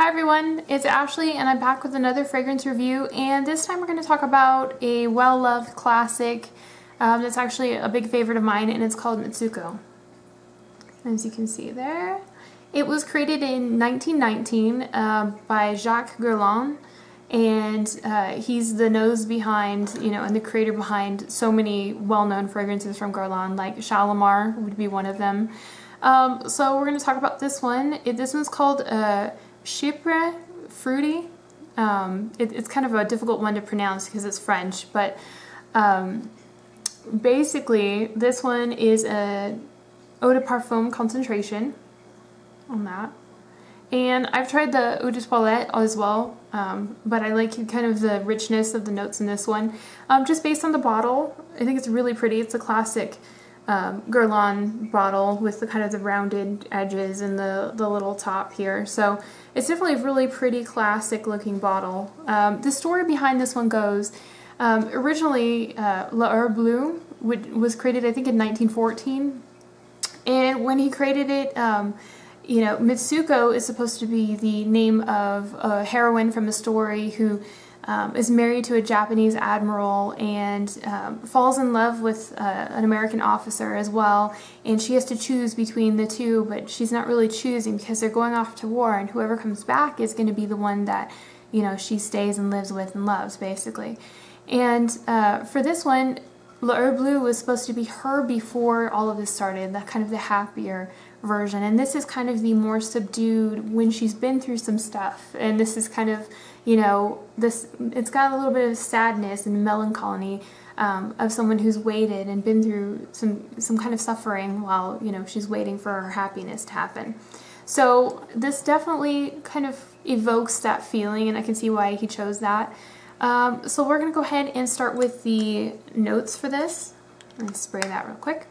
Hi everyone, it's Ashley and I'm back with another fragrance review, and this time we're going to talk about a well-loved classic that's actually a big favorite of mine, and it's called Mitsuko. As you can see there. It was created in 1919 by Jacques Guerlain, and he's the nose behind, and the creator behind so many well-known fragrances from Guerlain, like Shalimar would be one of them. So we're going to talk about this one. This one's called Chypre Fruity. It's kind of a difficult one to pronounce because it's French, but basically this one is a eau de parfum concentration on that. And I've tried the eau de toilette as well, but I like kind of the richness of the notes in this one. Just based on the bottle, I think it's really pretty. It's a classic Guerlain bottle with the kind of the rounded edges and the little top here. So it's definitely a really pretty classic looking bottle. The story behind this one goes, originally L'Heure Bleue was created I think in 1914, and when he created it, Mitsuko is supposed to be the name of a heroine from a story who is married to a Japanese admiral and falls in love with an American officer as well, and she has to choose between the two, but she's not really choosing because they're going off to war, and whoever comes back is going to be the one that she stays and lives with and loves, basically. And for this one, L'Heure Bleue was supposed to be her before all of this started, the kind of the happier version, and this is kind of the more subdued when she's been through some stuff, and this is kind of it's got a little bit of sadness and melancholy of someone who's waited and been through some kind of suffering while she's waiting for her happiness to happen. So this definitely kind of evokes that feeling, and I can see why he chose that. So we're gonna go ahead and start with the notes for this. Let's spray that real quick.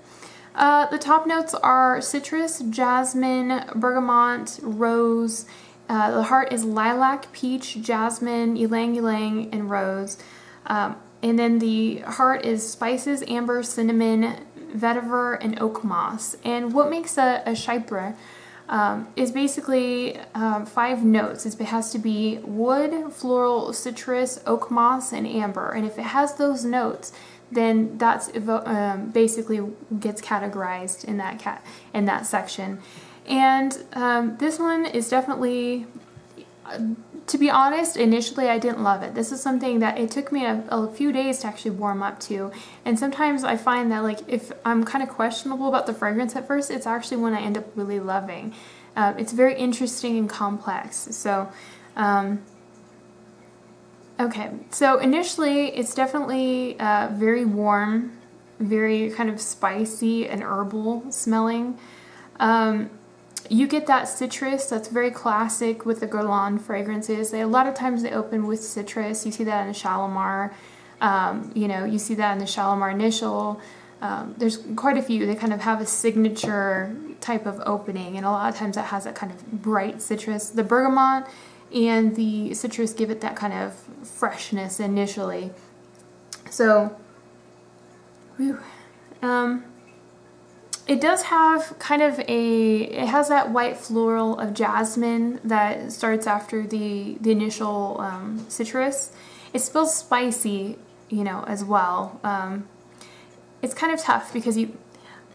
The top notes are citrus, jasmine, bergamot, rose. The heart is lilac, peach, jasmine, ylang ylang, and rose. And then the heart is spices, amber, cinnamon, vetiver, and oak moss. And what makes a chypre is basically 5 notes. It has to be wood, floral, citrus, oak moss, and amber. And if it has those notes, then that's basically gets categorized in that section. And this one is definitely, to be honest, initially I didn't love it. This is something that it took me a few days to actually warm up to. And sometimes I find that, like, if I'm kind of questionable about the fragrance at first, it's actually when I end up really loving. It's very interesting and complex. So, okay. So initially it's definitely very warm, very kind of spicy and herbal smelling. You get that citrus that's very classic with the Guerlain fragrances. A lot of times they open with citrus. You see that in the Shalimar. You see that in the Shalimar Initial. There's quite a few. They kind of have a signature type of opening, and a lot of times that has that kind of bright citrus. The bergamot and the citrus give it that kind of freshness initially. So, whew. It does have kind of it has that white floral of jasmine that starts after the initial citrus. It smells spicy, as well. It's kind of tough because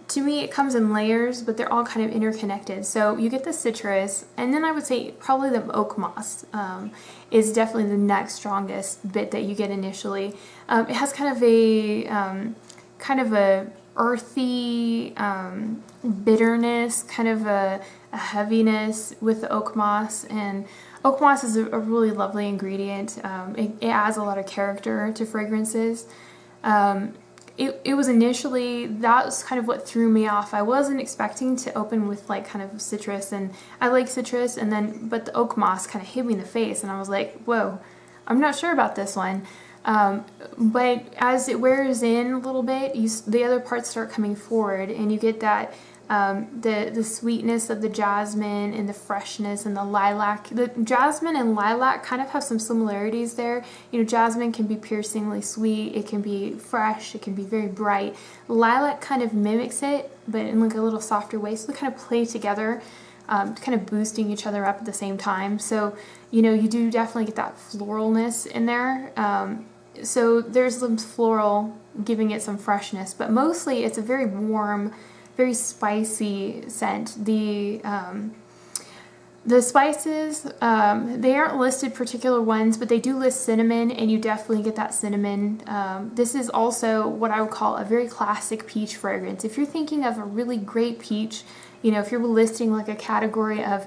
to me it comes in layers, but they're all kind of interconnected. So you get the citrus, and then I would say probably the oak moss is definitely the next strongest bit that you get initially. It has kind of a earthy bitterness, kind of a heaviness with the oak moss, and oak moss is a really lovely ingredient. It adds a lot of character to fragrances. It was initially, that was kind of what threw me off. I wasn't expecting to open with like kind of citrus, and I like citrus, but the oak moss kind of hit me in the face, and I was like, whoa, I'm not sure about this one. But as it wears in a little bit, the other parts start coming forward, and you get that the sweetness of the jasmine and the freshness and the lilac. The jasmine and lilac kind of have some similarities there. Jasmine can be piercingly sweet, it can be fresh, it can be very bright. Lilac kind of mimics it, but in like a little softer way, so they kind of play together. kind of boosting each other up at the same time. So, you know, you do definitely get that floralness in there. So there's some floral giving it some freshness, but mostly it's a very warm, very spicy scent. The spices, they aren't listed particular ones, but they do list cinnamon, and you definitely get that cinnamon. This is also what I would call a very classic peach fragrance. If you're thinking of a really great peach, you know, if you're listing like a category of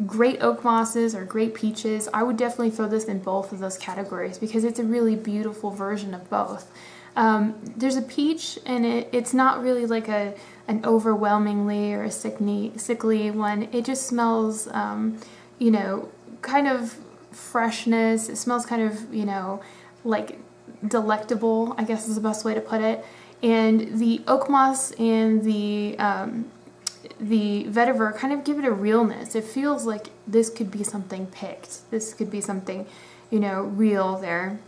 great oak mosses or great peaches, I would definitely throw this in both of those categories because it's a really beautiful version of both. There's a peach, and it's not really like an overwhelmingly or a sickly one. It just smells, you know, kind of freshness. It smells kind of, you know, like delectable, I guess is the best way to put it. And the oak moss and the vetiver kind of give it a realness. It feels like this could be something picked. This could be something, you know, real there.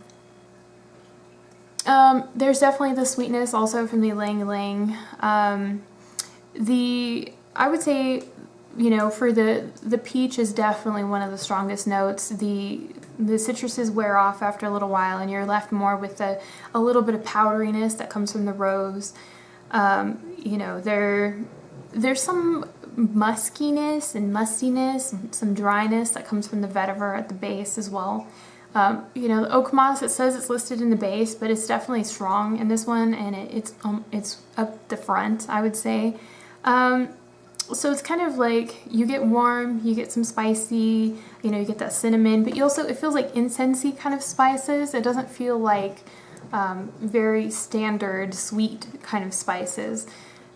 There's definitely the sweetness also from the ylang ylang. I would say, you know, for the peach is definitely one of the strongest notes. The citruses wear off after a little while, and you're left more with a little bit of powderiness that comes from the rose. You know, there's some muskiness and mustiness, some dryness that comes from the vetiver at the base as well. You know, the oak moss, it says it's listed in the base, but it's definitely strong in this one, and it's up the front, I would say. So it's kind of like you get warm, you get some spicy, you know, you get that cinnamon, but you also, it feels like incensey kind of spices. It doesn't feel like very standard sweet kind of spices.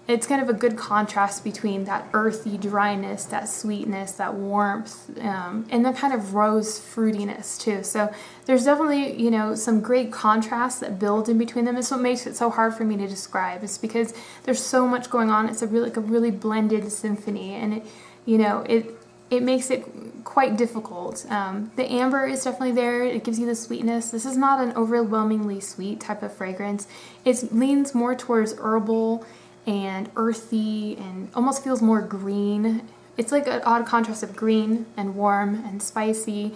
It's kind of a good contrast between that earthy dryness, that sweetness, that warmth, and the kind of rose fruitiness too. So there's definitely, you know, some great contrasts that build in between them. It's what makes it so hard for me to describe. It's because there's so much going on. It's a really blended symphony, and it, you know, it makes it quite difficult. The amber is definitely there. It gives you the sweetness. This is not an overwhelmingly sweet type of fragrance. It leans more towards herbal and earthy, and almost feels more green. It's like an odd contrast of green and warm and spicy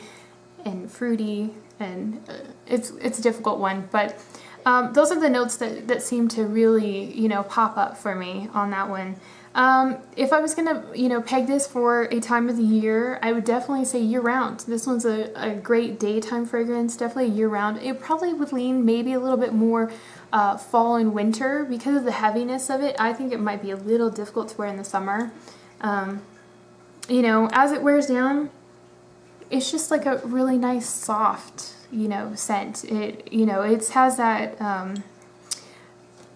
and fruity, and it's a difficult one, but those are the notes that seem to really, you know, pop up for me on that one. If I was gonna, you know, peg this for a time of the year, I would definitely say year-round. This one's a great daytime fragrance, definitely year-round. It probably would lean maybe a little bit more fall and winter because of the heaviness of it. I think it might be a little difficult to wear in the summer. You know, as it wears down, it's just like a really nice soft, you know, scent. It, you know, it has that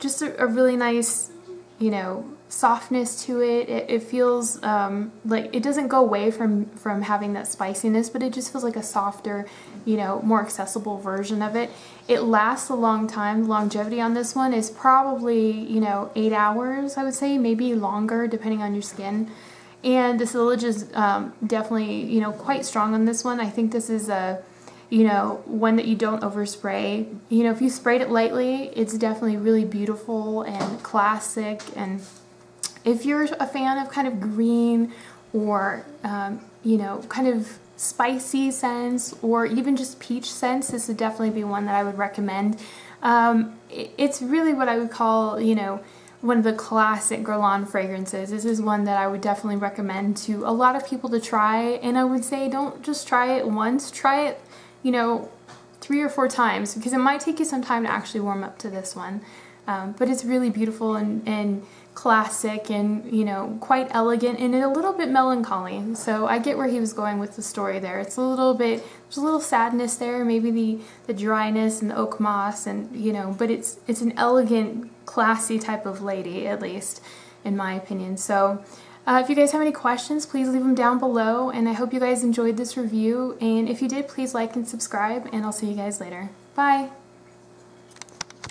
just a really nice, you know, softness to it. It feels like it doesn't go away from having that spiciness, but it just feels like a softer, you know, more accessible version of it. It lasts a long time. The longevity on this one is probably, you know, 8 hours, I would say, maybe longer depending on your skin. And the sillage is definitely, you know, quite strong on this one. I think this is a, you know, one that you don't overspray. You know, if you sprayed it lightly, it's definitely really beautiful and classic. And if you're a fan of kind of green or, you know, kind of spicy scents or even just peach scents, this would definitely be one that I would recommend. It's really what I would call, you know, one of the classic Guerlain fragrances. This is one that I would definitely recommend to a lot of people to try, and I would say don't just try it once, try it, you know, 3 or 4 times, because it might take you some time to actually warm up to this one. But it's really beautiful and classic and, you know, quite elegant and a little bit melancholy. So I get where he was going with the story there. It's a little bit, there's a little sadness there, maybe the dryness and the oak moss, and, you know, but it's an elegant, classy type of lady, at least in my opinion. So if you guys have any questions, please leave them down below, and I hope you guys enjoyed this review, and if you did, please like and subscribe, and I'll see you guys later. Bye!